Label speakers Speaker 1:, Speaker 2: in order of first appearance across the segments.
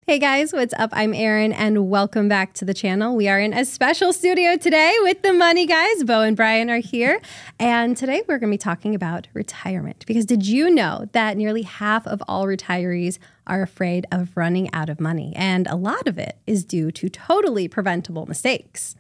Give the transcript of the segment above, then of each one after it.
Speaker 1: Hey guys, what's up? I'm Erin and welcome back to the channel. We are in a special studio today with the money guys. Bo and Brian are here. And today we're going to be talking about retirement. Because did you know that nearly half of all retirees are afraid of running out of money? And a lot of it is due to totally preventable mistakes.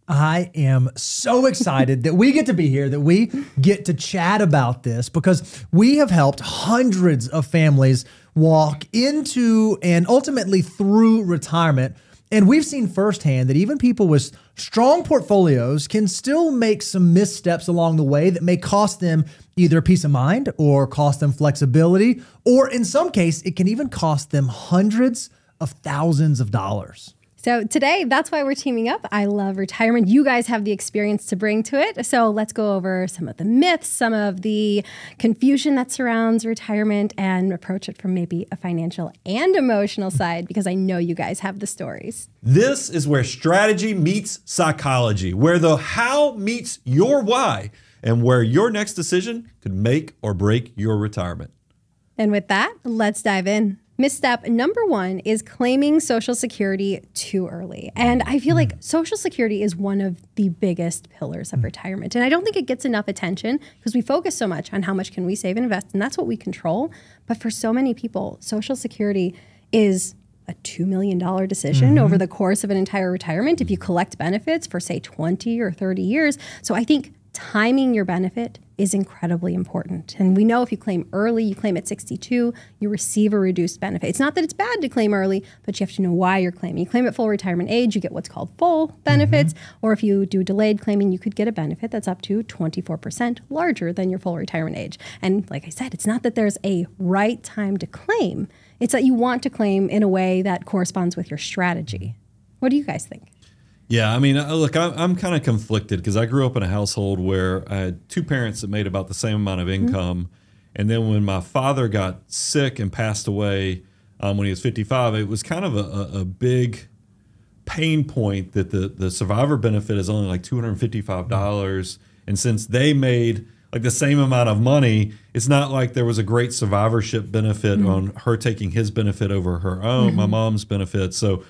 Speaker 2: I am so excited that we get to be here, that we get to chat about this, because we have helped hundreds of families walk into and ultimately through retirement. And we've seen firsthand that even people with strong portfolios can still make some missteps along the way that may cost them either peace of mind or cost them flexibility, or in some case, it can even cost them hundreds of thousands of dollars.
Speaker 1: So today, that's why we're teaming up. I love retirement. You guys have the experience to bring to it. So let's go over some of the myths, some of the confusion that surrounds retirement, and approach it from maybe a financial and emotional side, because I know you guys have the stories.
Speaker 3: This is where strategy meets psychology, where the how meets your why, and where your next decision could make or break your retirement.
Speaker 1: And with that, let's dive in. Misstep number one is claiming Social Security too early. And I feel like Social Security is one of the biggest pillars of retirement. And I don't think it gets enough attention because we focus so much on how much can we save and invest, and that's what we control. But for so many people, Social Security is a $2 million decision over the course of an entire retirement if you collect benefits for, say, 20 or 30 years. So I think timing your benefit is incredibly important. And we know if you claim early, you claim at 62, you receive a reduced benefit. It's not that it's bad to claim early, but you have to know why you're claiming. You claim at full retirement age, you get what's called full benefits. Or if you do delayed claiming, you could get a benefit that's up to 24% larger than your full retirement age. And like I said, it's not that there's a right time to claim. It's that you want to claim in a way that corresponds with your strategy. What do you guys think?
Speaker 3: Yeah, I mean, look, I'm kind of conflicted because I grew up in a household where I had two parents that made about the same amount of income. And then when my father got sick and passed away when he was 55, it was kind of a big pain point that the survivor benefit is only like $255. And since they made like the same amount of money, it's not like there was a great survivorship benefit on her taking his benefit over her own, my mom's benefit. So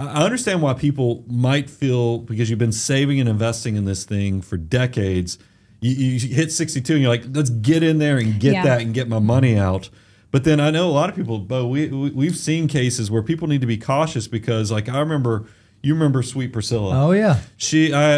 Speaker 3: I understand why people might feel, because you've been saving and investing in this thing for decades, you hit 62 and you're like, let's get in there and get that and get my money out. But then I know a lot of people, but we've seen cases where people need to be cautious because, like, you remember Sweet Priscilla.
Speaker 2: Oh, yeah.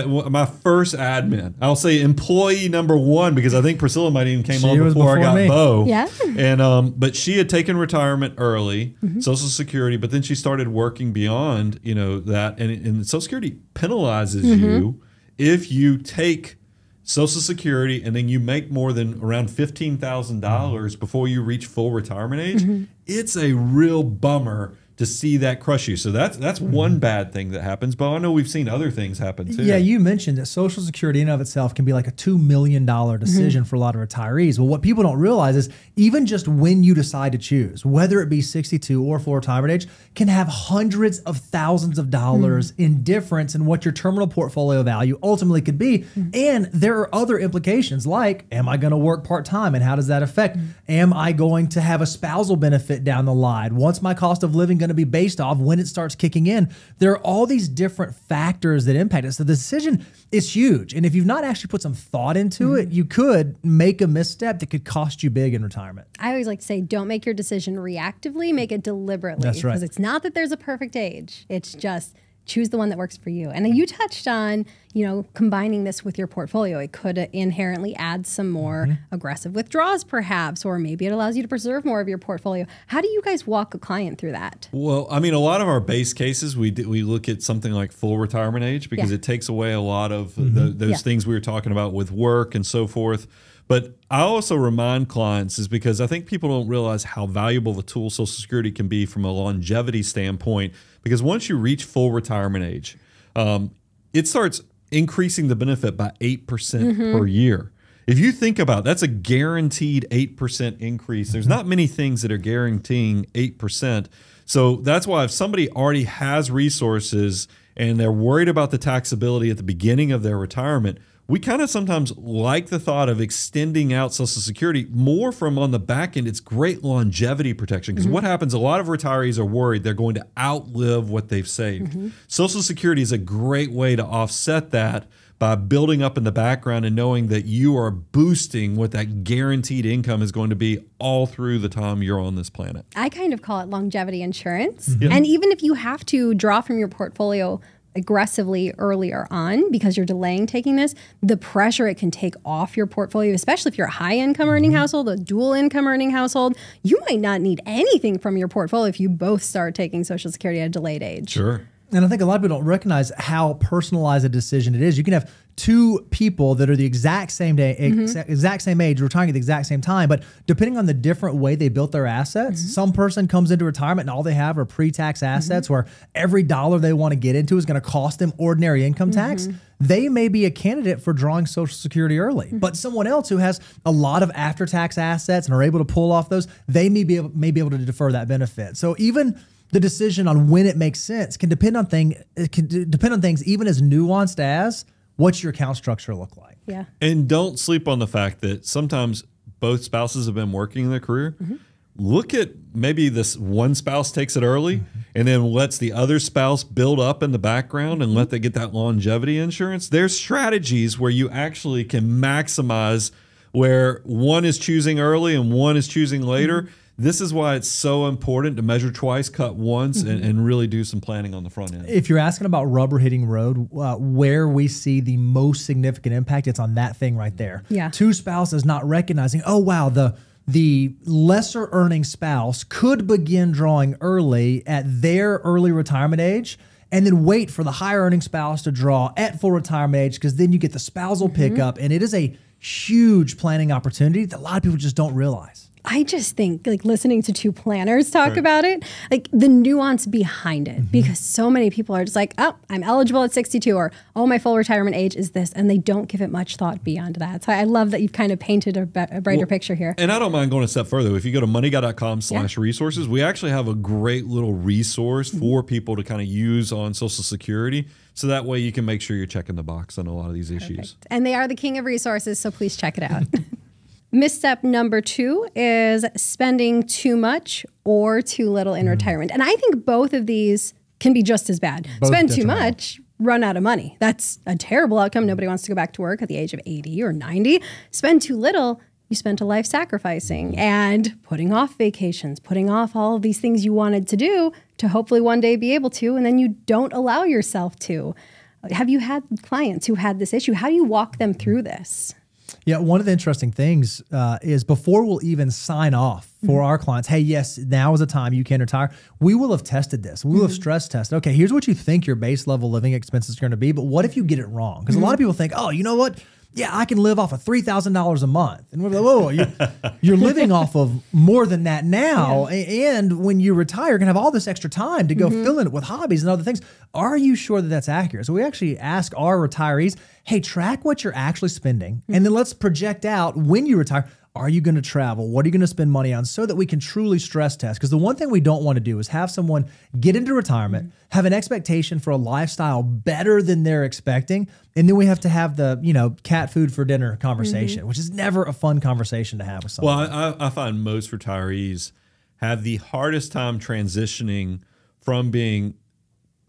Speaker 3: My first admin, I'll say employee number one, because I think Priscilla might even came on before I got
Speaker 2: me.
Speaker 3: Bo.
Speaker 1: Yeah.
Speaker 3: And, but she had taken retirement early, Social Security, but then she started working beyond, that. And Social Security penalizes you if you take Social Security and then you make more than around $15,000 before you reach full retirement age. It's a real bummer to see that crush you. So that's one bad thing that happens. But I know we've seen other things happen too.
Speaker 2: Yeah, you mentioned that Social Security in and of itself can be like a $2 million decision for a lot of retirees. Well, what people don't realize is even just when you decide to choose, whether it be 62 or full retirement age, can have hundreds of thousands of dollars in difference in what your terminal portfolio value ultimately could be. And there are other implications like, am I going to work part-time and how does that affect? Am I going to have a spousal benefit down the line? What's my cost of living going to be based off when it starts kicking in? There are all these different factors that impact it. So the decision is huge. And if you've not actually put some thought into it, you could make a misstep that could cost you big in retirement.
Speaker 1: I always like to say, don't make your decision reactively, make it deliberately.
Speaker 2: That's right.
Speaker 1: Because it's not that there's a perfect age. It's just choose the one that works for you. And you touched on, combining this with your portfolio. It could inherently add some more aggressive withdrawals perhaps, or maybe it allows you to preserve more of your portfolio. How do you guys walk a client through that?
Speaker 3: Well, I mean, a lot of our base cases, we look at something like full retirement age because it takes away a lot of those things we were talking about with work and so forth. But I also remind clients is because I think people don't realize how valuable the tool Social Security can be from a longevity standpoint. Because once you reach full retirement age, it starts increasing the benefit by 8% per year. If you think about it, that's a guaranteed 8% increase. There's not many things that are guaranteeing 8%. So that's why if somebody already has resources and they're worried about the taxability at the beginning of their retirement, we kind of sometimes like the thought of extending out Social Security more from on the back end. It's great longevity protection because what happens, a lot of retirees are worried they're going to outlive what they've saved. Social Security is a great way to offset that by building up in the background and knowing that you are boosting what that guaranteed income is going to be all through the time you're on this planet.
Speaker 1: I kind of call it longevity insurance. And even if you have to draw from your portfolio aggressively earlier on because you're delaying taking this, the pressure it can take off your portfolio, especially if you're a high income earning household, a dual income earning household, you might not need anything from your portfolio if you both start taking Social Security at a delayed age.
Speaker 3: Sure.
Speaker 2: And I think a lot of people don't recognize how personalized a decision it is. You can have two people that are the exact same day, exact same age, retiring at the exact same time, but depending on the different way they built their assets, some person comes into retirement and all they have are pre-tax assets where every dollar they want to get into is going to cost them ordinary income tax. They may be a candidate for drawing Social Security early, but someone else who has a lot of after-tax assets and are able to pull off those, they may be able to defer that benefit. So even the decision on when it makes sense can depend on things even as nuanced as what's your account structure look like.
Speaker 1: Yeah.
Speaker 3: And don't sleep on the fact that sometimes both spouses have been working in their career. Look at maybe this one spouse takes it early and then lets the other spouse build up in the background and let them get that longevity insurance. There's strategies where you actually can maximize where one is choosing early and one is choosing later. This is why it's so important to measure twice, cut once, and really do some planning on the front end.
Speaker 2: If you're asking about rubber hitting road, where we see the most significant impact, it's on that thing right there.
Speaker 1: Yeah.
Speaker 2: Two spouses not recognizing, oh, wow, the lesser earning spouse could begin drawing early at their early retirement age and then wait for the higher earning spouse to draw at full retirement age because then you get the spousal pickup. And it is a huge planning opportunity that a lot of people just don't realize.
Speaker 1: I just think like listening to two planners talk about it, like the nuance behind it, because so many people are just like, oh, I'm eligible at 62 or, oh, my full retirement age is this. And they don't give it much thought beyond that. So I love that you've kind of painted a brighter picture here.
Speaker 3: And I don't mind going a step further. If you go to moneyguy.com/resources, we actually have a great little resource for people to kind of use on Social Security. So that way you can make sure you're checking the box on a lot of these issues.
Speaker 1: And they are the king of resources. So please check it out. Misstep number 2 is spending too much or too little in retirement. And I think both of these can be just as bad. Spend too much, run out of money. That's a terrible outcome. Nobody wants to go back to work at the age of 80 or 90. Spend too little, you spent a life sacrificing and putting off vacations, putting off all of these things you wanted to do to hopefully one day be able to, and then you don't allow yourself to. Have you had clients who had this issue? How do you walk them through this?
Speaker 2: Yeah, one of the interesting things is before we'll even sign off for our clients, hey, yes, now is the time you can retire, we will have tested this. We will have stress tested. Okay, here's what you think your base level living expenses are going to be, but what if you get it wrong? Because a lot of people think, oh, you know what? Yeah, I can live off of $3,000 a month. And we're like, whoa, you're living off of more than that now. Yeah. And when you retire, you're going to have all this extra time to go fill in it with hobbies and other things. Are you sure that that's accurate? So we actually ask our retirees, hey, track what you're actually spending. And then let's project out when you retire. Are you going to travel? What are you going to spend money on so that we can truly stress test? Because the one thing we don't want to do is have someone get into retirement, have an expectation for a lifestyle better than they're expecting, and then we have to have the, cat food for dinner conversation, which is never a fun conversation to have with someone.
Speaker 3: Well, I find most retirees have the hardest time transitioning from being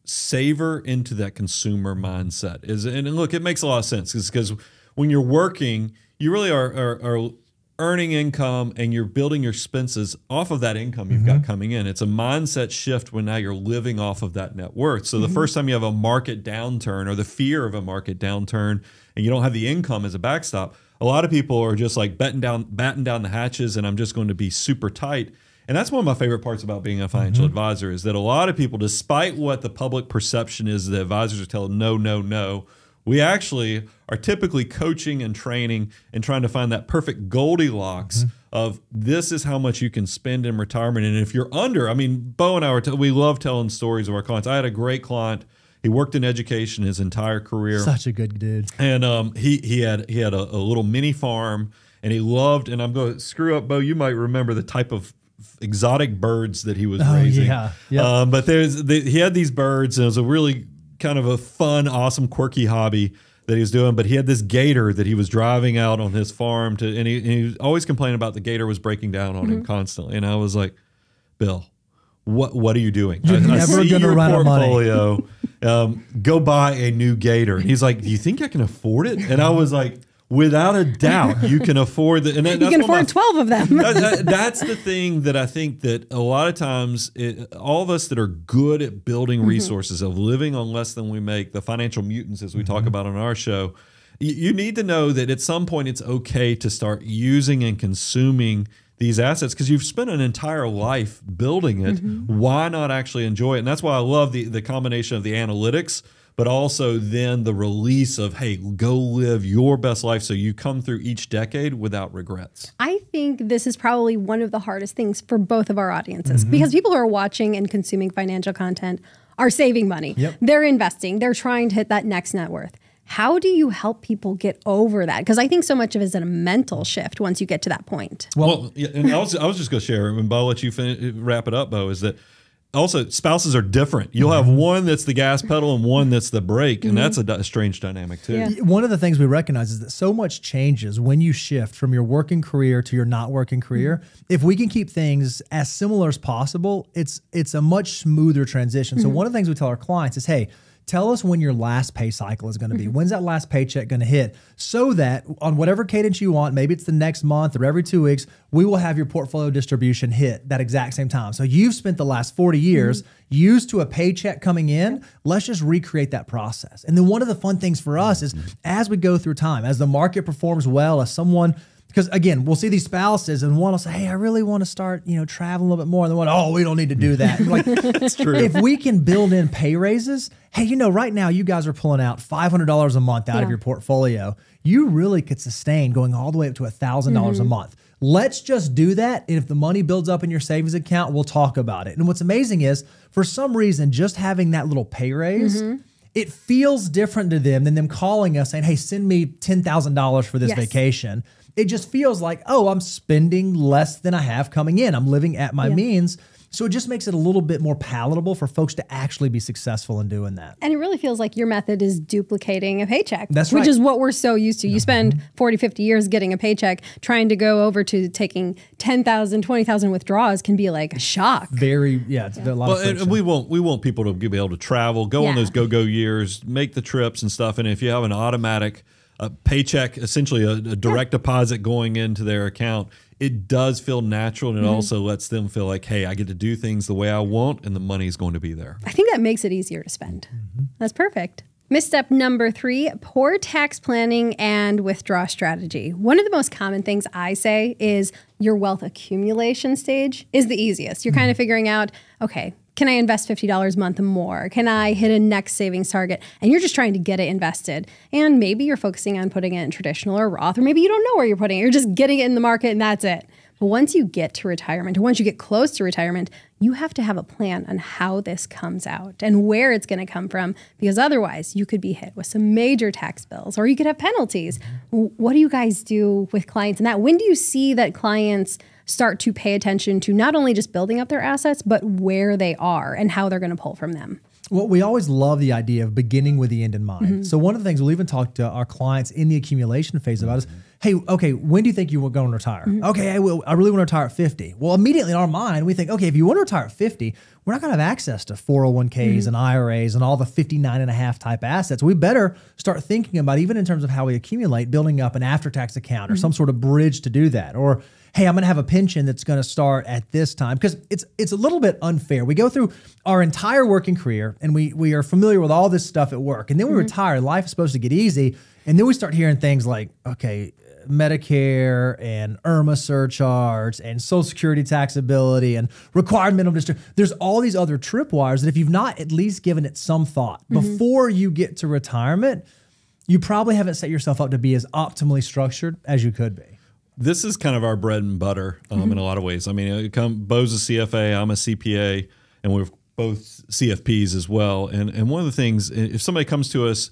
Speaker 3: saver into that consumer mindset. And look, it makes a lot of sense because when you're working, you really are earning income and you're building your expenses off of that income you've got coming in. It's a mindset shift when now you're living off of that net worth. So the first time you have a market downturn or the fear of a market downturn and you don't have the income as a backstop, a lot of people are just like batting down the hatches and I'm just going to be super tight. And that's one of my favorite parts about being a financial advisor is that a lot of people, despite what the public perception is, the advisors are telling no, we actually are typically coaching and training and trying to find that perfect Goldilocks of this is how much you can spend in retirement. And if you're under, Bo and I we love telling stories of our clients. I had a great client. He worked in education his entire career.
Speaker 2: Such a good dude.
Speaker 3: And he had a little mini farm and he loved, and I'm going to screw up, Bo, you might remember the type of exotic birds that he was raising.
Speaker 2: Yeah. Yep.
Speaker 3: But he had these birds and it was a really kind of a fun, awesome, quirky hobby. that he was doing, but he had this gator that he was driving out on his farm to, and he was always complaining about the gator was breaking down on him constantly. And I was like, Bill, what are you doing?
Speaker 2: You're
Speaker 3: I
Speaker 2: never
Speaker 3: see
Speaker 2: gonna
Speaker 3: your
Speaker 2: run out of money.
Speaker 3: portfolio. Go buy a new gator. And he's like, do you think I can afford it? And I was like, without a doubt, you can afford it. And
Speaker 1: you can afford 12 of them.
Speaker 3: That's the thing that I think that a lot of times, all of us that are good at building resources, of living on less than we make, the financial mutants, as we talk about on our show, you need to know that at some point it's okay to start using and consuming these assets, because you've spent an entire life building it. Why not actually enjoy it? And that's why I love the combination of the analytics, but also then the release of, hey, go live your best life so you come through each decade without regrets.
Speaker 1: I think this is probably one of the hardest things for both of our audiences, because people who are watching and consuming financial content are saving money. They're investing. They're trying to hit that next net worth. How do you help people get over that? Because I think so much of it is a mental shift once you get to that point.
Speaker 3: Well, yeah, and I was just going to share, and Bo, I'll let you wrap it up, Bo, is that also spouses are different. You'll have one that's the gas pedal and one that's the brake, and that's a strange dynamic too.
Speaker 2: One of the things we recognize is that so much changes when you shift from your working career to your not working career. If we can keep things as similar as possible, it's a much smoother transition. So one of the things we tell our clients is, hey, tell us when your last pay cycle is going to be. When's that last paycheck going to hit? So that on whatever cadence you want, maybe it's the next month or every 2 weeks, we will have your portfolio distribution hit that exact same time. So you've spent the last 40 years used to a paycheck coming in. Let's just recreate that process. And then one of the fun things for us is as we go through time, as the market performs well, as someone, because again, we'll see these spouses and one will say, hey, I really want to start, traveling a little bit more. And the one, oh, we don't need to do that. Like, it's true. If we can build in pay raises, hey, right now you guys are pulling out $500 a month out of your portfolio. You really could sustain going all the way up to $1,000 a month. Let's just do that. And if the money builds up in your savings account, we'll talk about it. And what's amazing is, for some reason, just having that little pay raise, it feels different to them than them calling us saying, hey, send me $10,000 for this vacation. It just feels like, oh, I'm spending less than I have coming in. I'm living at my means. So it just makes it a little bit more palatable for folks to actually be successful in doing that. And
Speaker 1: it really feels like your method is duplicating a paycheck.
Speaker 2: That's right.
Speaker 1: Which is what we're so used to. You spend 40, 50 years getting a paycheck. Trying to go over to taking 10,000, 20,000 withdrawals can be like a shock.
Speaker 2: It's a lot of friction.
Speaker 3: And we want people to be able to travel, go on those go-go years, make the trips and stuff. And if you have an automatic paycheck, essentially a direct deposit going into their account, it does feel natural, and it also lets them feel like, hey, I get to do things the way I want, and the money's going to be there.
Speaker 1: I think that makes it easier to spend. That's perfect. Misstep number 3, poor tax planning and withdraw strategy. One of the most common things I say is your wealth accumulation stage is the easiest. You're kind of figuring out, okay, can I invest $50 a month or more? Can I hit a next savings target? And you're just trying to get it invested. And maybe you're focusing on putting it in traditional or Roth, or maybe you don't know where you're putting it. You're just getting it in the market and that's it. But once you get to retirement, or once you get close to retirement, you have to have a plan on how this comes out and where it's going to come from, because otherwise you could be hit with some major tax bills, or you could have penalties. What do you guys do with clients in that? When do you see that clients start to pay attention to not only just building up their assets, but where they are and how they're going to pull from them?
Speaker 2: Well, we always love the idea of beginning with the end in mind. So one of the things we'll even talk to our clients in the accumulation phase about is, hey, okay, when do you think you will go and retire? Okay, I really want to retire at 50. Well, immediately in our mind, we think, okay, if you want to retire at 50, we're not going to have access to 401ks and IRAs and all the 59.5 type assets. We better start thinking about, even in terms of how we accumulate, building up an after-tax account or some sort of bridge to do that. Or, hey, I'm going to have a pension that's going to start at this time, because it's a little bit unfair. We go through our entire working career and we are familiar with all this stuff at work, and then we retire. Life is supposed to get easy, and then we start hearing things like, okay, Medicare and IRMA surcharge and Social Security taxability and required minimum distribution. There's all these other tripwires that if you've not at least given it some thought before you get to retirement, you probably haven't set yourself up to be as optimally structured as you could be.
Speaker 3: This is kind of our bread and butter in a lot of ways. I mean, Bo's a CFA, I'm a CPA, and we're both CFPs as well. And one of the things, if somebody comes to us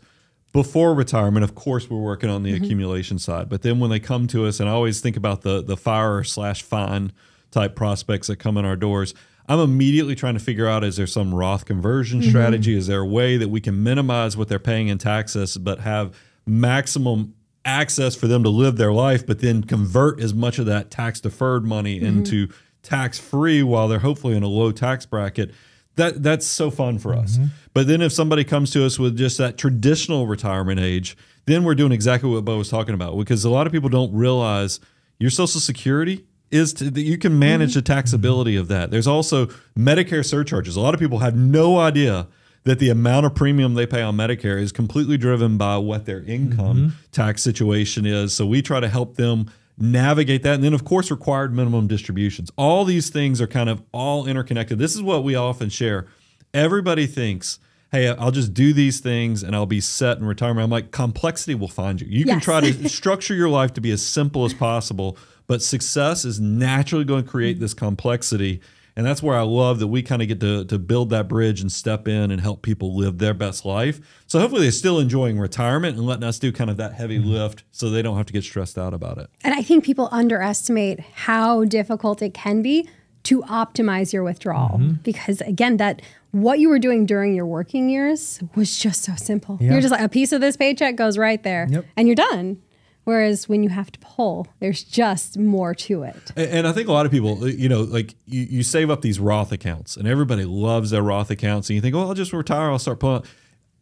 Speaker 3: before retirement, of course, we're working on the accumulation side. But then when they come to us, and I always think about the fire/fine type prospects that come in our doors, I'm immediately trying to figure out, is there some Roth conversion strategy? Is there a way that we can minimize what they're paying in taxes but have maximum access for them to live their life, but then convert as much of that tax deferred money into tax free while they're hopefully in a low tax bracket. That's so fun for us. But then if somebody comes to us with just that traditional retirement age, then we're doing exactly what Bo was talking about, because a lot of people don't realize your Social Security you can manage the taxability of that. There's also Medicare surcharges. A lot of people have no idea that the amount of premium they pay on Medicare is completely driven by what their income tax situation is. So we try to help them navigate that. And then, of course, required minimum distributions. All these things are kind of all interconnected. This is what we often share. Everybody thinks, hey, I'll just do these things and I'll be set in retirement. I'm like, complexity will find you. You can try to structure your life to be as simple as possible, but success is naturally going to create this complexity. And that's where I love that we kind of get to build that bridge and step in and help people live their best life. So hopefully they're still enjoying retirement and letting us do kind of that heavy lift so they don't have to get stressed out about it.
Speaker 1: And I think people underestimate how difficult it can be to optimize your withdrawal. Because again, that what you were doing during your working years was just so simple. You're just like, a piece of this paycheck goes right there and you're done. Whereas when you have to pull, there's just more to it.
Speaker 3: And I think a lot of people, like you save up these Roth accounts and everybody loves their Roth accounts. And you think, oh, I'll just retire. I'll start pulling.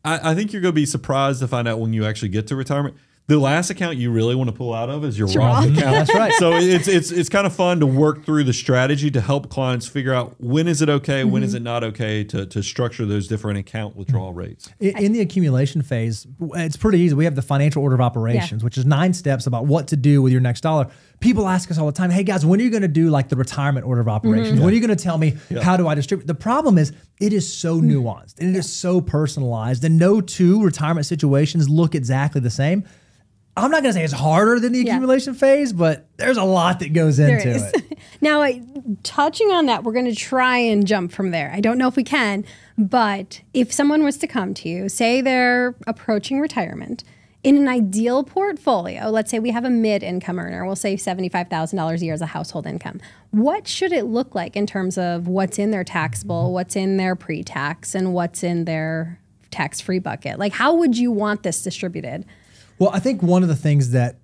Speaker 3: I think you're going to be surprised to find out when you actually get to retirement, the last account you really want to pull out of is your Roth account.
Speaker 2: That's right.
Speaker 3: So it's kind of fun to work through the strategy to help clients figure out when is it okay, when is it not okay to structure those different account withdrawal rates.
Speaker 2: In the accumulation phase, it's pretty easy. We have the financial order of operations, which is 9 steps about what to do with your next dollar. People ask us all the time, hey guys, when are you going to do like the retirement order of operations? When are you going to tell me how do I distribute? The problem is it is so nuanced and it is so personalized, and no two retirement situations look exactly the same. I'm not going to say it's harder than the accumulation phase, but there's a lot that goes into it.
Speaker 1: Now, touching on that, we're going to try and jump from there. I don't know if we can, but if someone was to come to you, say they're approaching retirement, in an ideal portfolio, let's say we have a mid-income earner, we'll say $75,000 a year as a household income. What should it look like in terms of what's in their taxable, what's in their pre-tax, and what's in their tax-free bucket? Like, how would you want this distributed?
Speaker 2: Well, I think one of the things that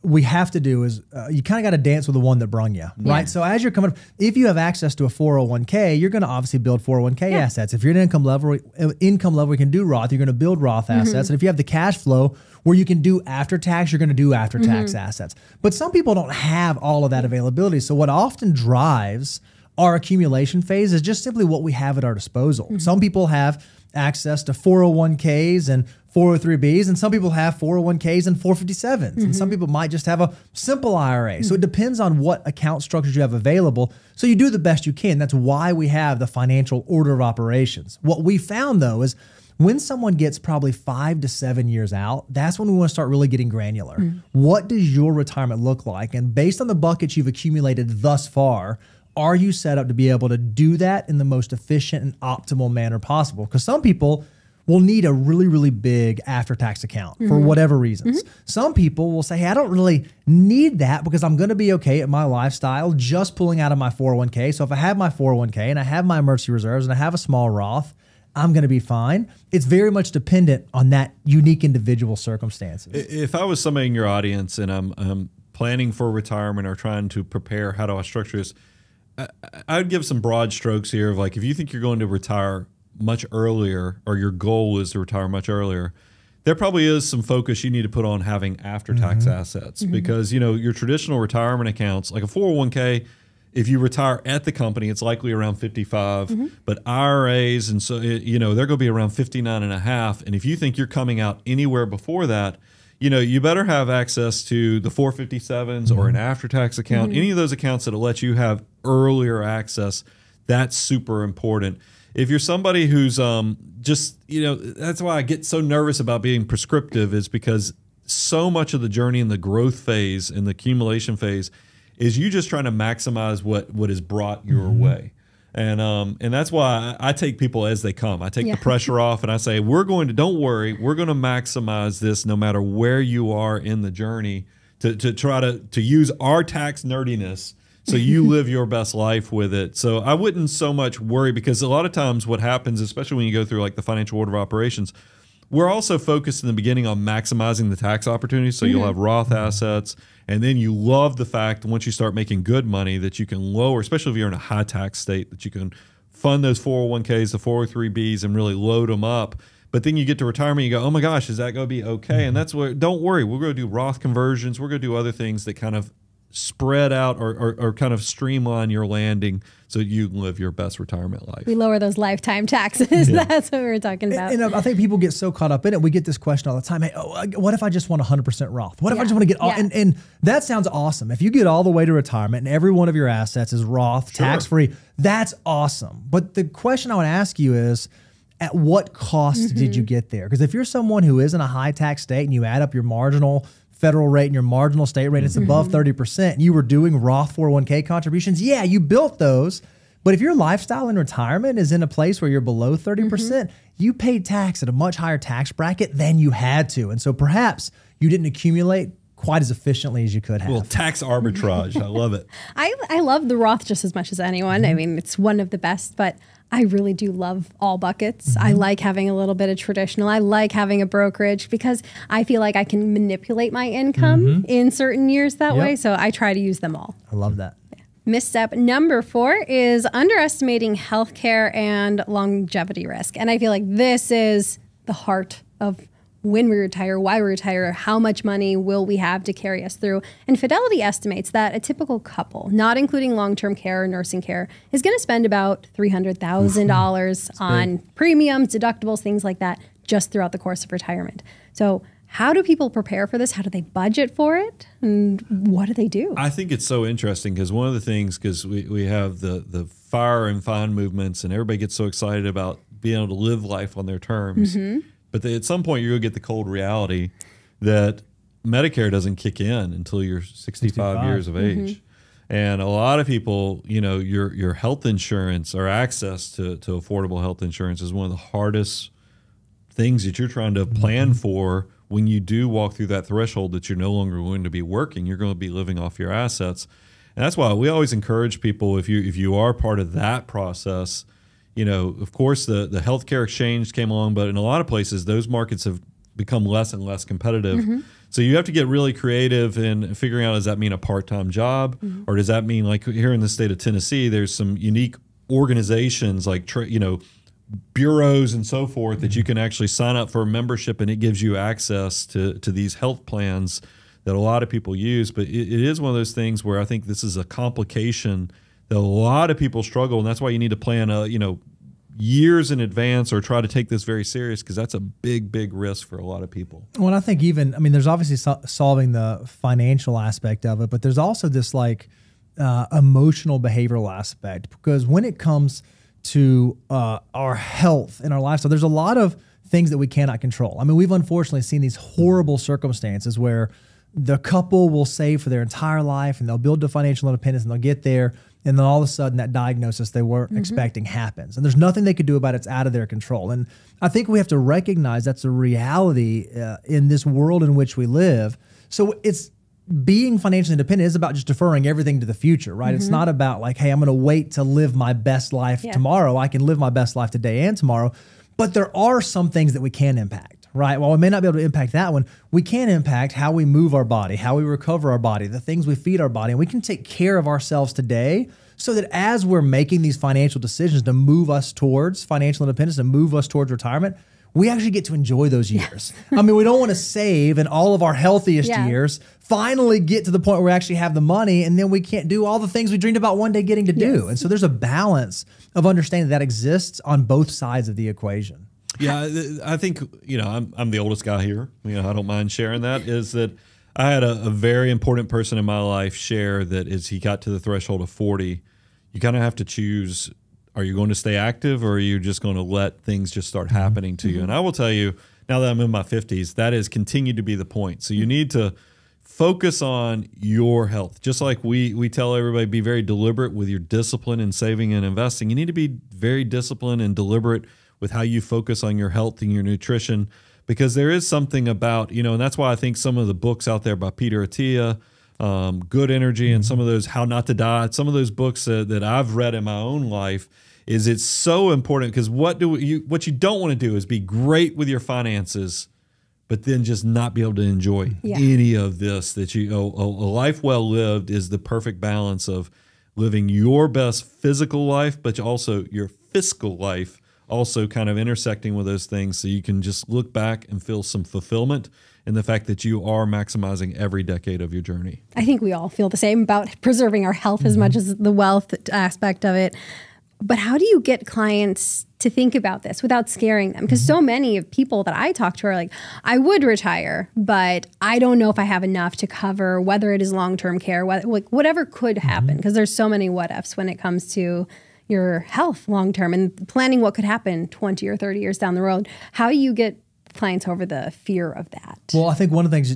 Speaker 2: we have to do is you kind of got to dance with the one that brung you, right? So as you're coming, if you have access to a 401k, you're going to obviously build 401k assets. If you're at an income level, you can do Roth, you're going to build Roth assets. And if you have the cash flow where you can do after tax, you're going to do after tax assets. But some people don't have all of that availability. So what often drives our accumulation phase is just simply what we have at our disposal. Some people have access to 401ks and 403bs, and some people have 401ks and 457s, and some people might just have a simple IRA. So it depends on what account structures you have available. So you do the best you can. That's why we have the financial order of operations. What we found though is when someone gets probably 5 to 7 years out, that's when we want to start really getting granular. What does your retirement look like? And based on the buckets you've accumulated thus far, are you set up to be able to do that in the most efficient and optimal manner possible? Because some people will need a really, really big after-tax account for whatever reasons. Some people will say, hey, I don't really need that because I'm going to be okay at my lifestyle just pulling out of my 401k. So if I have my 401k and I have my emergency reserves and I have a small Roth, I'm going to be fine. It's very much dependent on that unique individual circumstances.
Speaker 3: If I was somebody in your audience and I'm planning for retirement or trying to prepare, how do I structure this? I would give some broad strokes here of like, if you think you're going to retire much earlier or your goal is to retire much earlier, there probably is some focus you need to put on having after-tax assets because, your traditional retirement accounts, like a 401k, if you retire at the company, it's likely around 55, but IRAs, and so, they're going to be around 59 and a half. And if you think you're coming out anywhere before that, you better have access to the 457s or an after-tax account, any of those accounts that will let you have earlier access. That's super important. If you're somebody who's that's why I get so nervous about being prescriptive, is because so much of the journey in the growth phase and the accumulation phase is you just trying to maximize what is brought your way. And that's why I take people as they come. I take the pressure off and I say, don't worry, we're going to maximize this no matter where you are in the journey to try to use our tax nerdiness so you live your best life with it. So I wouldn't so much worry, because a lot of times what happens, especially when you go through like the financial order of operations, we're also focused in the beginning on maximizing the tax opportunities. So you'll have Roth assets, and then you love the fact once you start making good money that you can lower, especially if you're in a high tax state, that you can fund those 401ks, the 403bs, and really load them up. But then you get to retirement, you go, oh my gosh, is that going to be okay? And that's where, don't worry, we're going to do Roth conversions. We're going to do other things that kind of spread out or kind of streamline your landing so you can live your best retirement life.
Speaker 1: We lower those lifetime taxes.
Speaker 3: Yeah.
Speaker 1: That's what we were talking about.
Speaker 2: And I think people get so caught up in it. We get this question all the time. Hey, what if I just want 100% Roth? What if I just want to get all, and that sounds awesome. If you get all the way to retirement and every one of your assets is Roth, tax-free, that's awesome. But the question I would ask you is, at what cost did you get there? Because if you're someone who is in a high tax state and you add up your marginal federal rate and your marginal state rate, it's above 30%, and you were doing Roth 401k contributions, yeah, you built those. But if your lifestyle in retirement is in a place where you're below 30%, you paid tax at a much higher tax bracket than you had to. And so perhaps you didn't accumulate quite as efficiently as you could have.
Speaker 3: Well, tax arbitrage. I love it.
Speaker 1: I love the Roth just as much as anyone. I mean, it's one of the best, but I really do love all buckets. I like having a little bit of traditional. I like having a brokerage because I feel like I can manipulate my income in certain years that way. So I try to use them all.
Speaker 2: I love that.
Speaker 1: Misstep number 4 is underestimating healthcare and longevity risk. And I feel like this is the heart of when we retire, why we retire, how much money will we have to carry us through. And Fidelity estimates that a typical couple, not including long-term care or nursing care, is going to spend about $300,000 on premiums, deductibles, things like that, just throughout the course of retirement. So how do people prepare for this? How do they budget for it? And what do they do?
Speaker 3: I think it's so interesting because one of the things, because we have the fire and find movements and everybody gets so excited about being able to live life on their terms. But at some point, you're going to get the cold reality that Medicare doesn't kick in until you're 65 years of age. And a lot of people, you know, your health insurance or access to affordable health insurance is one of the hardest things that you're trying to plan for when you do walk through that threshold that you're no longer going to be working. You're going to be living off your assets. And that's why we always encourage people, if you are part of that process, you know, of course, the healthcare exchange came along, but in a lot of places, those markets have become less and less competitive. So you have to get really creative in figuring out, does that mean a part-time job? Or does that mean, like here in the state of Tennessee, there's some unique organizations like, you know, bureaus and so forth that you can actually sign up for a membership and it gives you access to these health plans that a lot of people use. But it is one of those things where I think this is a complication that a lot of people struggle, and that's why you need to plan, you know, years in advance or try to take this very serious because that's a big, big risk for a lot of people.
Speaker 2: Well, I think even, I mean, there's obviously solving the financial aspect of it, but there's also this like emotional behavioral aspect, because when it comes to our health and our lifestyle, there's a lot of things that we cannot control. I mean, we've unfortunately seen these horrible circumstances where the couple will save for their entire life and they'll build to financial independence and they'll get there, and then all of a sudden that diagnosis they weren't expecting happens. And there's nothing they could do about it. It's out of their control. And I think we have to recognize that's a reality in this world in which we live. So it's being financially independent is about just deferring everything to the future, right? It's not about like, hey, I'm going to wait to live my best life tomorrow. I can live my best life today and tomorrow. But there are some things that we can impact, right? While we may not be able to impact that one, we can impact how we move our body, how we recover our body, the things we feed our body. And we can take care of ourselves today so that as we're making these financial decisions to move us towards financial independence, to move us towards retirement, we actually get to enjoy those years. I mean, we don't want to save in all of our healthiest years, finally get to the point where we actually have the money, and then we can't do all the things we dreamed about one day getting to do. And so there's a balance of understanding that exists on both sides of the equation.
Speaker 3: Yeah, I think, you know, I'm the oldest guy here. You know, I don't mind sharing that, is that I had a very important person in my life share that as he got to the threshold of 40, you kind of have to choose, are you going to stay active or are you just going to let things just start happening to you? And I will tell you, now that I'm in my 50s, that has continued to be the point. So you need to focus on your health. Just like we tell everybody, be very deliberate with your discipline in saving and investing. You need to be very disciplined and deliberate with how you focus on your health and your nutrition, because there is something about, you know, and that's why I think some of the books out there by Peter Attia, Good Energy, and some of those How Not to Die, some of those books that I've read in my own life, is it's so important because what you don't want to do is be great with your finances, but then just not be able to enjoy any of this. That a life well lived is the perfect balance of living your best physical life, but also your fiscal life, also kind of intersecting with those things, so you can just look back and feel some fulfillment in the fact that you are maximizing every decade of your journey.
Speaker 1: I think we all feel the same about preserving our health as much as the wealth aspect of it. But how do you get clients to think about this without scaring them? Because so many of people that I talk to are like, I would retire, but I don't know if I have enough to cover whether it is long-term care, whatever could happen. Because there's so many what ifs when it comes to your health long-term and planning what could happen 20 or 30 years down the road. How do you get clients over the fear of that?
Speaker 2: Well, I think one of the things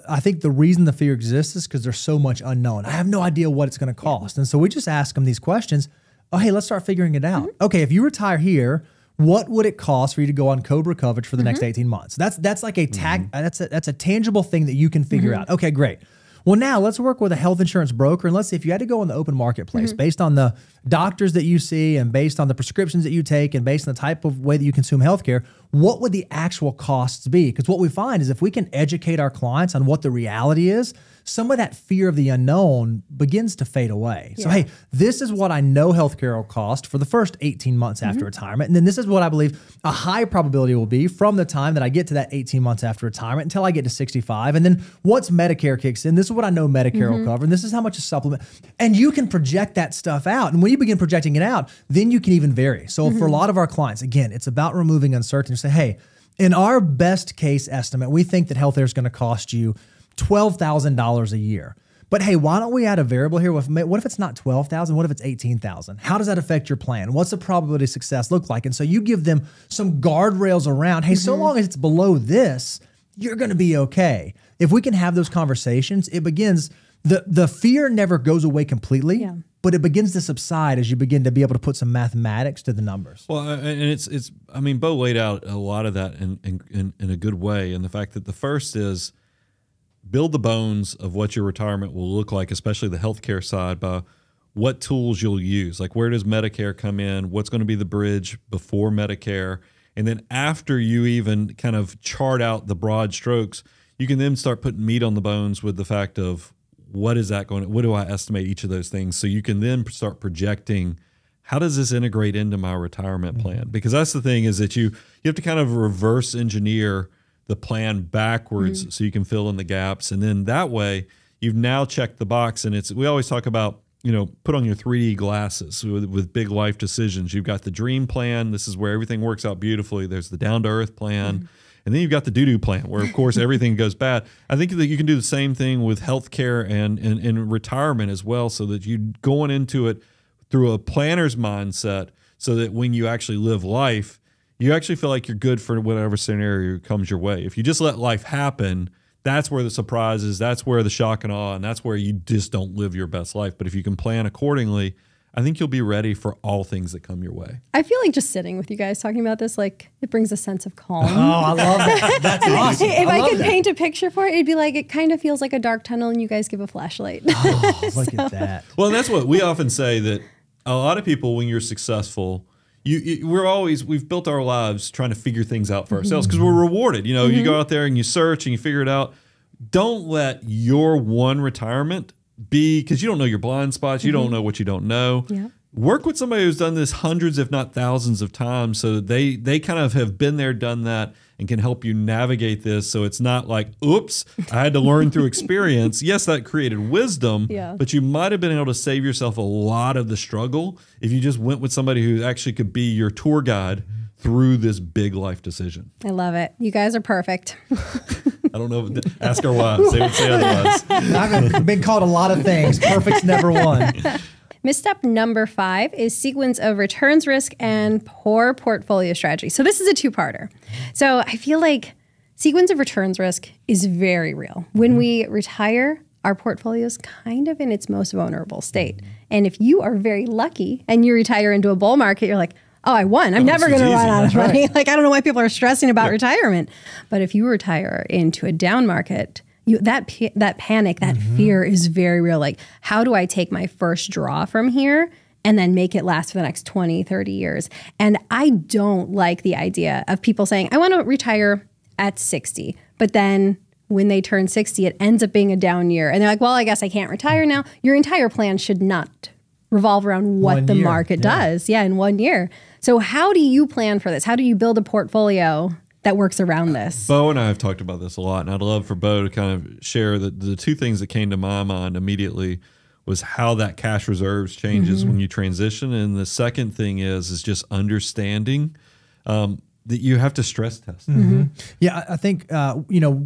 Speaker 2: I think the reason the fear exists is because there's so much unknown. I have no idea what it's going to cost. And so we just ask them these questions. Oh, hey, let's start figuring it out. Okay, if you retire here, what would it cost for you to go on COBRA coverage for the next 18 months? That's like a that's a tangible thing that you can figure out. Okay, great. Well, now let's work with a health insurance broker, and let's see if you had to go in the open marketplace based on the doctors that you see and based on the prescriptions that you take and based on the type of way that you consume healthcare, what would the actual costs be? Because what we find is if we can educate our clients on what the reality is, some of that fear of the unknown begins to fade away. So, hey, this is what I know healthcare will cost for the first 18 months after retirement. And then this is what I believe a high probability will be from the time that I get to that 18 months after retirement until I get to 65. And then once Medicare kicks in, this is what I know Medicare will cover. And this is how much a supplement. And you can project that stuff out. And when you begin projecting it out, then you can even vary. So for a lot of our clients, again, it's about removing uncertainty. Say, hey, in our best case estimate, we think that healthcare is going to cost you $12,000 a year. But hey, why don't we add a variable here? What if it's not $12,000? What if it's $18,000? How does that affect your plan? What's the probability of success look like? And so you give them some guardrails around, hey, so long as it's below this, you're going to be okay. If we can have those conversations, it begins, the fear never goes away completely, but it begins to subside as you begin to be able to put some mathematics to the numbers.
Speaker 3: Well, and I mean, Bo laid out a lot of that in a good way. And the fact that the first is, build the bones of what your retirement will look like, especially the healthcare side, by what tools you'll use. Like, where does Medicare come in? What's going to be the bridge before Medicare? And then after you even kind of chart out the broad strokes, you can then start putting meat on the bones with the fact of what do I estimate each of those things? So you can then start projecting, how does this integrate into my retirement plan? Because that's the thing, is that you have to kind of reverse engineer the plan backwards so you can fill in the gaps. And then that way you've now checked the box. And we always talk about, put on your 3D glasses with big life decisions. You've got the dream plan. This is where everything works out beautifully. There's the down to earth plan. And then you've got the doo-doo plan where, of course, everything goes bad. I think that you can do the same thing with healthcare and retirement as well, so that you're going into it through a planner's mindset, so that when you actually live life, you actually feel like you're good for whatever scenario comes your way. If you just let life happen, that's where the surprise is, that's where the shock and awe, and that's where you just don't live your best life. But if you can plan accordingly, I think you'll be ready for all things that come your way.
Speaker 1: I feel like just sitting with you guys talking about this, like, it brings a sense of calm.
Speaker 2: Oh, I love that. That's awesome.
Speaker 1: If I could paint a picture for it, it'd be like, it kind of feels like a dark tunnel and you guys give a flashlight.
Speaker 2: Oh, look at that.
Speaker 3: Well, and that's what we often say, that a lot of people, when you're successful, we've built our lives trying to figure things out for ourselves because we're rewarded. You go out there and you search and you figure it out. Don't let your one retirement be, because you don't know your blind spots. You don't know what you don't know. Yeah. Work with somebody who's done this hundreds, if not thousands of times, so that they kind of have been there, done that, and can help you navigate this. So it's not like, oops, I had to learn through experience. Yes, that created wisdom, but you might have been able to save yourself a lot of the struggle if you just went with somebody who actually could be your tour guide through this big life decision.
Speaker 1: I love it. You guys are perfect.
Speaker 3: I don't know. Ask our wives. They would say otherwise.
Speaker 2: I've been called a lot of things. Perfect's never one.
Speaker 1: Misstep number 5 is sequence of returns risk and poor portfolio strategy. So this is a two-parter. So I feel like sequence of returns risk is very real. When we retire, our portfolio is kind of in its most vulnerable state. And if you are very lucky and you retire into a bull market, you're like, oh, I won. I'm never going to run out of money. Like, I don't know why people are stressing about retirement. But if you retire into a down market, that panic, that fear is very real. Like, how do I take my first draw from here and then make it last for the next 20, 30 years. And I don't like the idea of people saying, I want to retire at 60, but then when they turn 60, it ends up being a down year. And they're like, well, I guess I can't retire now. Your entire plan should not revolve around what the market does. Yeah, in 1 year. So how do you plan for this? How do you build a portfolio that works around this?
Speaker 3: Bo and I have talked about this a lot, and I'd love for Bo to kind of share the two things that came to my mind immediately was how that cash reserves changes when you transition. And the second thing is just understanding that you have to stress test.
Speaker 2: Yeah, I think,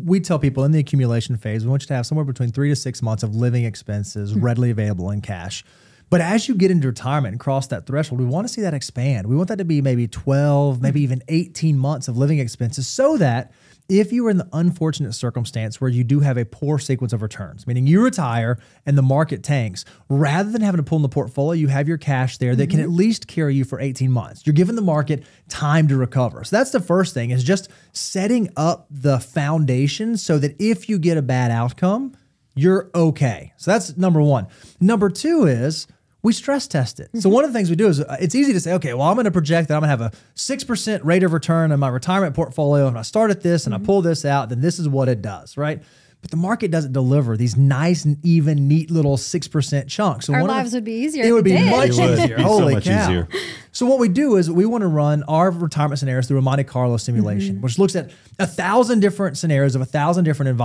Speaker 2: we tell people in the accumulation phase, we want you to have somewhere between 3 to 6 months of living expenses readily available in cash. But as you get into retirement and cross that threshold, we want to see that expand. We want that to be maybe 12, maybe even 18 months of living expenses, so that if you are in the unfortunate circumstance where you do have a poor sequence of returns, meaning you retire and the market tanks, rather than having to pull in the portfolio, you have your cash there that can at least carry you for 18 months. You're giving the market time to recover. So that's the first thing, is just setting up the foundation so that if you get a bad outcome, you're okay. So that's number one. Number two is we stress test it. So one of the things we do is it's easy to say, okay, well, I'm going to project that I'm going to have a 6% rate of return in my retirement portfolio. And I start at this and I pull this out, then this is what it does, right? But the market doesn't deliver these nice and even, neat little 6% chunks. So
Speaker 1: our lives would be easier.
Speaker 2: It would be much easier.
Speaker 3: It'd be
Speaker 2: Holy
Speaker 3: so much
Speaker 2: cow.
Speaker 3: easier.
Speaker 2: So what we do is we want to run our retirement scenarios through a Monte Carlo simulation, which looks at 1,000 different scenarios of 1,000 different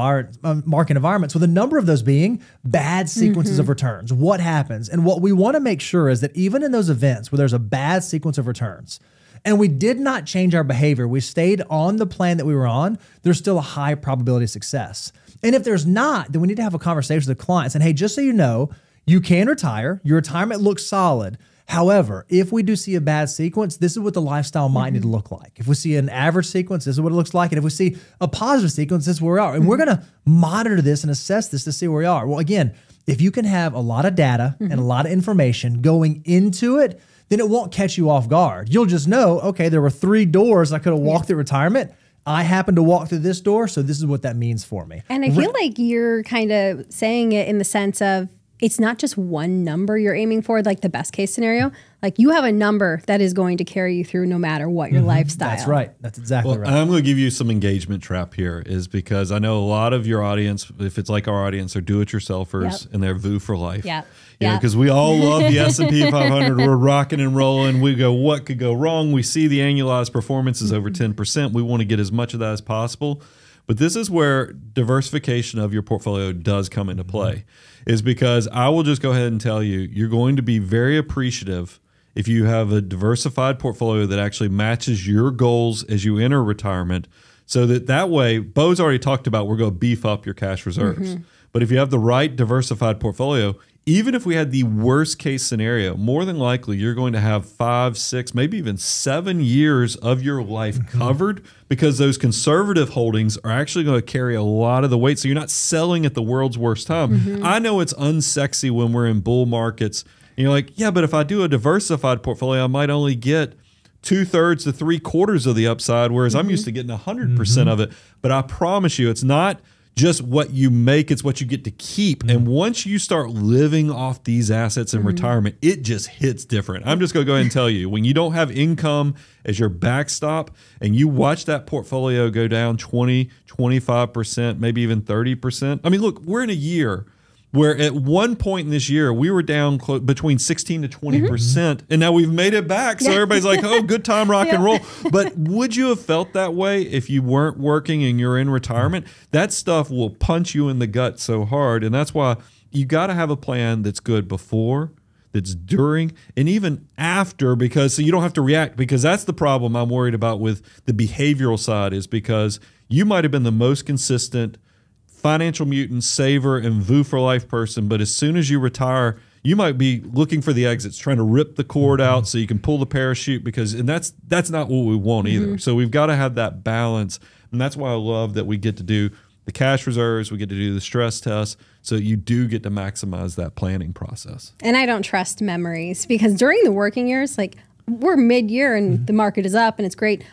Speaker 2: market environments, with a number of those being bad sequences of returns. What happens? And what we want to make sure is that even in those events where there's a bad sequence of returns, and we did not change our behavior, we stayed on the plan that we were on, there's still a high probability of success. And if there's not, then we need to have a conversation with the client and, hey, just so you know, you can retire. Your retirement looks solid. However, if we do see a bad sequence, this is what the lifestyle might need to look like. If we see an average sequence, this is what it looks like. And if we see a positive sequence, this is where we are. And we're going to monitor this and assess this to see where we are. Well, again, if you can have a lot of data and a lot of information going into it, then it won't catch you off guard. You'll just know, okay, there were 3 doors I could have walked through retirement. I happen to walk through this door, so this is what that means for me.
Speaker 1: And I feel like you're kind of saying it in the sense of it's not just one number you're aiming for, like the best case scenario. Like you have a number that is going to carry you through no matter what your lifestyle.
Speaker 2: That's right. That's exactly right.
Speaker 3: I'm going to give you some engagement trap here, is because I know a lot of your audience, if it's like our audience, are do-it-yourselfers and they're VU for life.
Speaker 1: Yeah.
Speaker 3: Because we all love the S&P 500. We're rocking and rolling. We go, what could go wrong? We see the annualized performance is over 10%. We want to get as much of that as possible. But this is where diversification of your portfolio does come into play, is because I will just go ahead and tell you, you're going to be very appreciative if you have a diversified portfolio that actually matches your goals as you enter retirement, so that way, Bo's already talked about, we're going to beef up your cash reserves. But if you have the right diversified portfolio, even if we had the worst case scenario, more than likely you're going to have 5, 6, maybe even 7 years of your life covered, because those conservative holdings are actually going to carry a lot of the weight. So you're not selling at the world's worst time. I know it's unsexy when we're in bull markets. And you're like, yeah, but if I do a diversified portfolio, I might only get 2/3 to 3/4 of the upside, whereas I'm used to getting 100% of it. But I promise you, it's not just what you make, it's what you get to keep. And once you start living off these assets in retirement, it just hits different. I'm just going to go ahead and tell you, when you don't have income as your backstop and you watch that portfolio go down 20, 25%, maybe even 30%. I mean, look, we're in a year where at one point in this year, we were down between 16 to 20%, and now we've made it back. So everybody's like, oh, good time, rock and roll. But would you have felt that way if you weren't working and you're in retirement? That stuff will punch you in the gut so hard, and that's why you got to have a plan that's good before, that's during, and even after, because so you don't have to react, because that's the problem I'm worried about with the behavioral side, is because you might have been the most consistent financial mutant, saver, and VU for life person, but as soon as you retire, you might be looking for the exits, trying to rip the cord out so you can pull the parachute, and that's not what we want either. So we've got to have that balance, and that's why I love that we get to do the cash reserves, we get to do the stress tests, so you do get to maximize that planning process.
Speaker 1: And I don't trust memories, because during the working years, like we're mid-year and the market is up and it's great,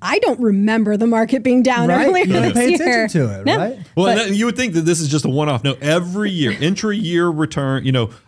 Speaker 1: I don't remember the market being down earlier
Speaker 2: You don't
Speaker 1: this
Speaker 2: pay
Speaker 1: year.
Speaker 2: attention to it,
Speaker 1: No.
Speaker 2: right?
Speaker 3: Well, you would think that this is just a one-off. No, every year, intra-year return,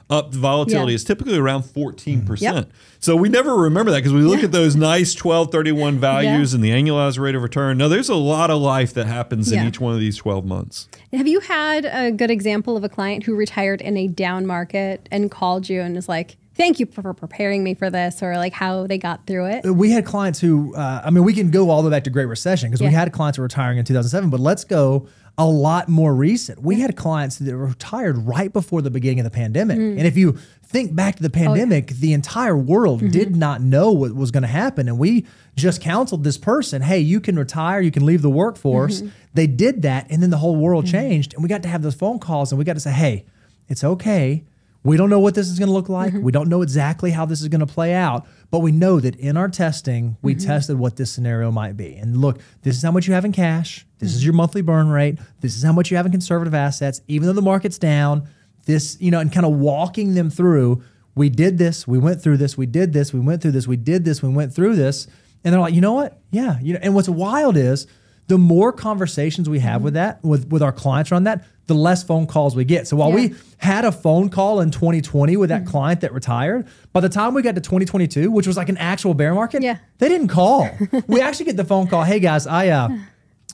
Speaker 3: up volatility is typically around 14%.
Speaker 1: Yep.
Speaker 3: So we never remember that because we look at those nice 12/31 values and the annualized rate of return. No, there's a lot of life that happens in each one of these 12 months.
Speaker 1: Have you had a good example of a client who retired in a down market and called you and was like, thank you for preparing me for this, or like how they got through it?
Speaker 2: We had clients who, we can go all the way back to Great Recession because we had clients who were retiring in 2007, but let's go a lot more recent. We had clients that retired right before the beginning of the pandemic. And if you think back to the pandemic, the entire world did not know what was going to happen. And we just counseled this person, hey, you can retire, you can leave the workforce. They did that, and then the whole world changed. And we got to have those phone calls, and we got to say, hey, it's okay. We don't know what this is going to look like. We don't know exactly how this is going to play out, but we know that in our testing, we tested what this scenario might be. And look, this is how much you have in cash. This is your monthly burn rate. This is how much you have in conservative assets. Even though the market's down, this, and kind of walking them through, we did this, we went through this, we did this, we went through this, we did this, we went through this. And they're like, you know what? Yeah. And what's wild is the more conversations we have with that, with our clients around that, the less phone calls we get. So while we had a phone call in 2020 with that client that retired, by the time we got to 2022, which was like an actual bear market, they didn't call. We actually get the phone call, hey guys,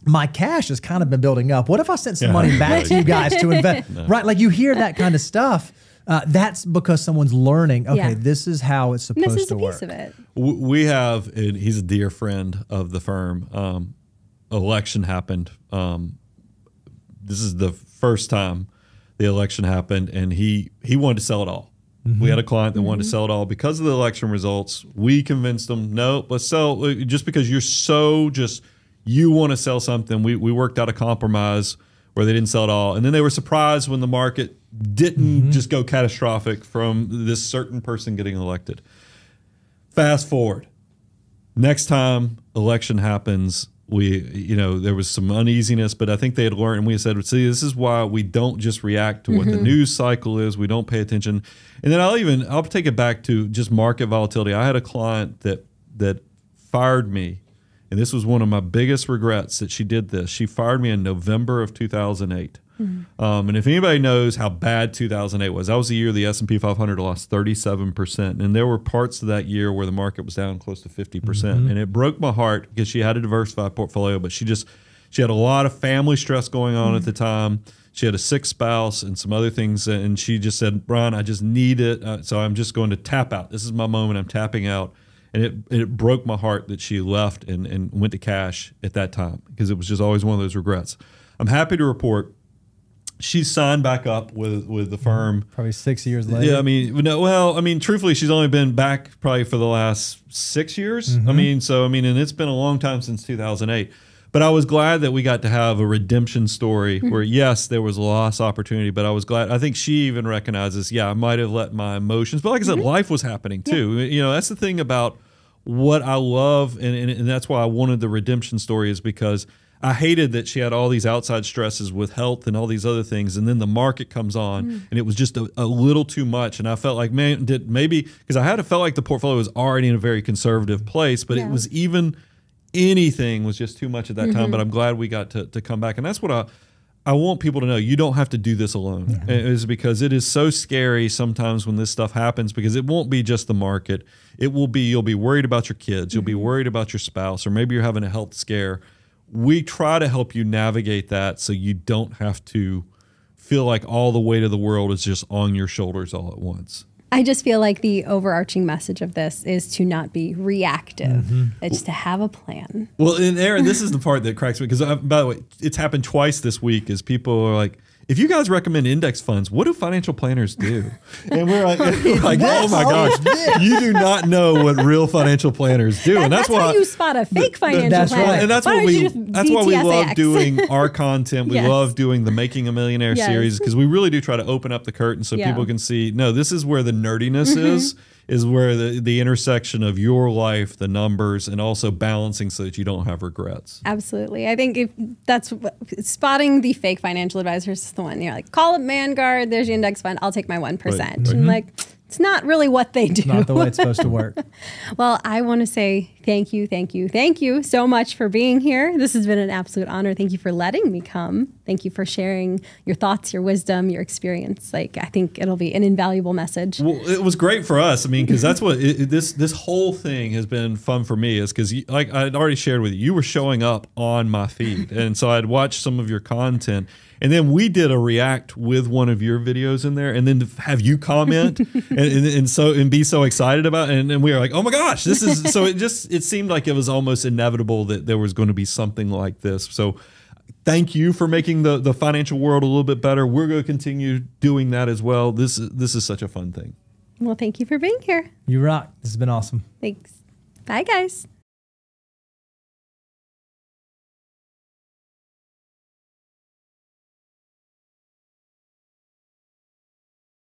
Speaker 2: my cash has kind of been building up. What if I sent some money back to you guys to invest? Right, like you hear that kind of stuff. That's because someone's learning, okay, this is how it's supposed to work.
Speaker 1: This is a piece of it.
Speaker 3: We have, and he's a dear friend of the firm, election happened. This is the first time the election happened, and he wanted to sell it all. We had a client that wanted to sell it all because of the election results. We convinced them, no, let's sell. Just because you want to sell something, we worked out a compromise where they didn't sell it all. And then they were surprised when the market didn't just go catastrophic from this certain person getting elected. Fast forward. Next time election happens, there was some uneasiness, but I think they had learned, and we said, see, this is why we don't just react to what the news cycle is. We don't pay attention. And then I'll take it back to just market volatility. I had a client that fired me, and this was one of my biggest regrets that she did this. She fired me in November of 2008. And if anybody knows how bad 2008 was, that was the year the S&P 500 lost 37%. And there were parts of that year where the market was down close to 50%. And it broke my heart because she had a diversified portfolio, but she had a lot of family stress going on at the time. She had a sick spouse and some other things. And she just said, Brian, I just need it. So I'm just going to tap out. This is my moment. I'm tapping out. And it broke my heart that she left and went to cash at that time because it was just always one of those regrets. I'm happy to report she's signed back up with the firm.
Speaker 2: Probably 6 years later.
Speaker 3: Yeah, truthfully, she's only been back probably for the last 6 years. And it's been a long time since 2008. But I was glad that we got to have a redemption story where, yes, there was a loss opportunity, but I was glad. I think she even recognizes, I might have let my emotions, but like I said, life was happening too. That's the thing about what I love, and that's why I wanted the redemption story, is because I hated that she had all these outside stresses with health and all these other things, and then the market comes on, and it was just a little too much. And I felt like, man, because I felt like the portfolio was already in a very conservative place, but it was anything was just too much at that time. But I'm glad we got to come back, and that's what I want people to know. You don't have to do this alone. Is because it is so scary sometimes when this stuff happens, because it won't be just the market. It will be, you'll be worried about your kids, you'll be worried about your spouse, or maybe you're having a health scare. We try to help you navigate that so you don't have to feel like all the weight of the world is just on your shoulders all at once. I
Speaker 1: just feel like the overarching message of this is to not be reactive. It's to have a plan.
Speaker 3: Well, and Erin, this is the part that cracks me, because by the way, it's happened twice this week, is people are like, if you guys recommend index funds, what do financial planners do? And we're like, oh my gosh, you do not know what real financial planners do.
Speaker 1: And that's why how you spot a fake financial planner.
Speaker 3: Right. And that's why we love doing our content. We love doing the Making a Millionaire series, because we really do try to open up the curtain so people can see, no, this is where the nerdiness is where the intersection of your life, the numbers, and also balancing so that you don't have regrets.
Speaker 1: Absolutely. I think if that's spotting the fake financial advisors is the one. You're like, call up Vanguard, there's your index fund, I'll take my 1%. Right. And like, it's not really what they do.
Speaker 2: It's not the way it's supposed to work.
Speaker 1: Well, I want to say Thank you, thank you, thank you so much for being here. This has been an absolute honor. Thank you for letting me come. Thank you for sharing your thoughts, your wisdom, your experience. Like, I think it'll be an invaluable message.
Speaker 3: Well, it was great for us. I mean, because that's what this whole thing has been fun for me, is because, like I'd already shared with you, you were showing up on my feed, and so I'd watched some of your content. And then we did a react with one of your videos in there, and then to have you comment and be so excited about it. And we were like, oh my gosh, this is so it seemed like it was almost inevitable that there was going to be something like this. So thank you for making the financial world a little bit better. We're going to continue doing that as well. This is such a fun thing.
Speaker 1: Well, thank you for being here.
Speaker 2: You rock. This has been awesome.
Speaker 1: Thanks. Bye, guys.